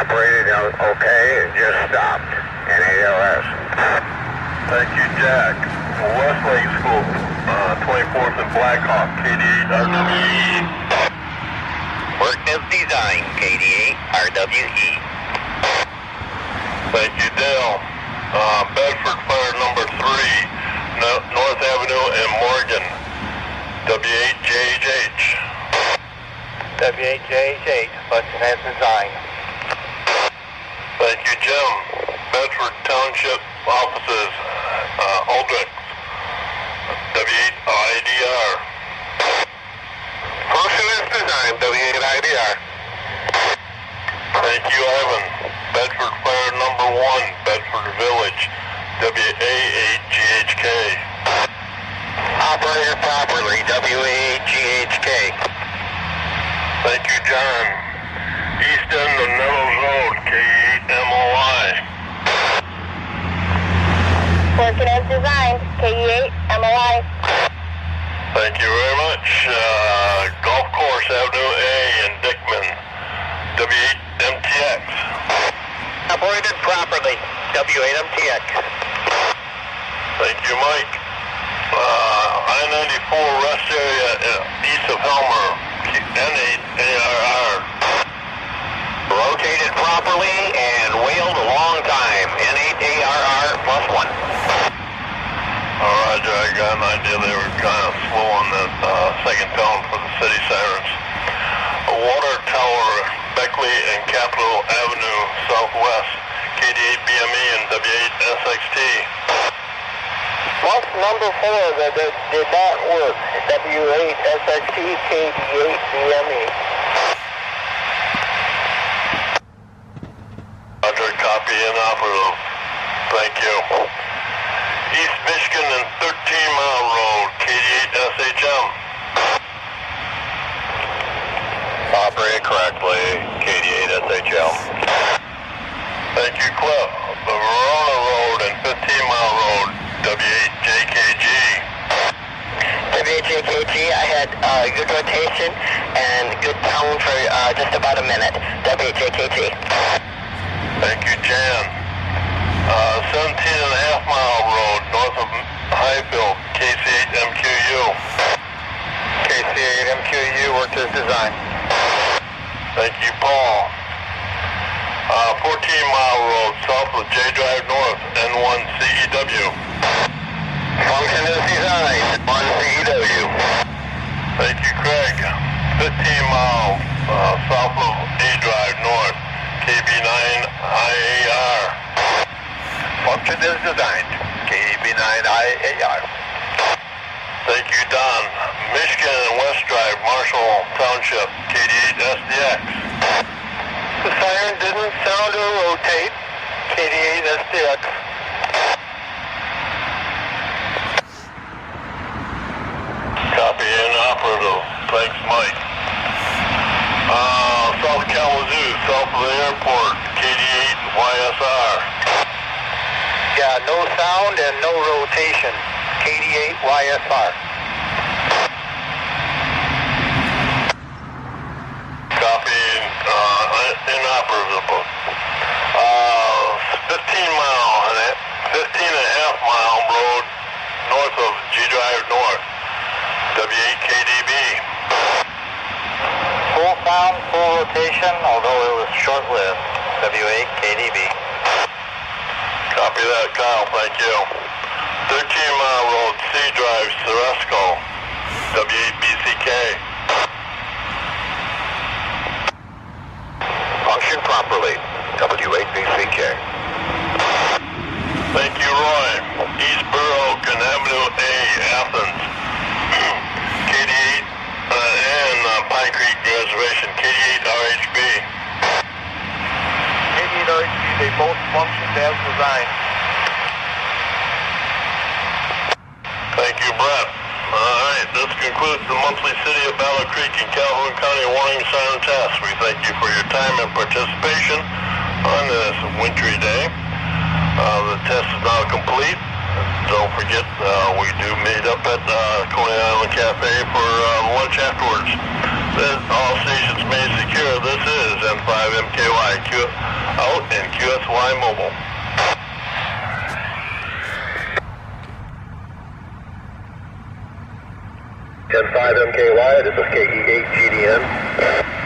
Operated okay, it just stopped. NALS. Thank you, Jack. Westlake School, 24th and Blackhawk, KD8 RWE. Work as designed, KD8 RWE. Thank you, Dale. Bedford Fire number 3, North Avenue and Morgan, W8JH. W8JH, function as designed. Thank you, Jim. Bedford Township Offices, Aldrich, W8IDR. Function as designed, W8IDR. Thank you, Ivan. Bedford Fire number 1, Bedford Village, WA8GHK. Operated properly, W8GHK. Thank you, John. East end of Meadows Road, K8MOI. Working as designed, KE8MOI. Thank you very much. Golf Course Avenue A in Dickman, W8MTX. Operated properly, W8MTX. Thank you, Mike. I-94 rest area east of Helmer, N8ARR. Rotated properly and wheeled a long time, N8ARR +1. Roger, I got an idea they were kind of slow on that second tone for the city sirens. A water tower, Beckley and Capitol Avenue Southwest, KD8BME and W8SXT. Bus number 4 that did not work, W8SXT, KD8BME. Roger, copy and operative. Thank you. East Michigan and 13 Mile Road, KD8SHM. Operated correctly, KD8SHL. Thank you, Cliff. The Verona Road and 15 Mile Road, W8JKG. W8JKG, I had good rotation and good tone for just about a minute. W8JKG. Thank you, Jan. 17.5 Mile Road, north of Highfield, KC8MQU. KC8MQU worked as designed. Thank you, Paul. 14 Mile Road, south of J Drive North, N1CEW. Function as designed, 1CEW. Thank you, Craig. 15 Mile south of A Drive North, KB9IAR. Function as designed, KB9IAR. Thank you, Don. Michigan and West Drive, Marshall Township, KD8SDX. The siren didn't sound or rotate, KD8SDX. Copy and operative. Thanks, Mike. South Kalamazoo, south of the airport, KD8YSR. Yeah, no sound and no rotation, KD8YSR. Copy inoperable. 15 and a half mile road north of G Drive North, W8KDB. Full sound, full rotation, although it was short-lived, W8KDB. Copy that, Kyle, thank you. 13 Mile Road, C Drive, Ceresco, W8BCK. Function properly, W8BCK. Thank you, Roy. East Borough and Avenue A, Athens. KD8 and Pine Creek Reservation, KD8RHB. KD8RHB, they both functioned as designed. Thank you, Brett. All right, this concludes the monthly City of Battle Creek and Calhoun County warning siren test. We thank you for your time and participation on this wintry day. The test is now complete. Don't forget, we do meet up at Coney Island Cafe for lunch afterwards. All stations made secure. This is N5MKY. 10-5 MKY, this is KE8 GDN.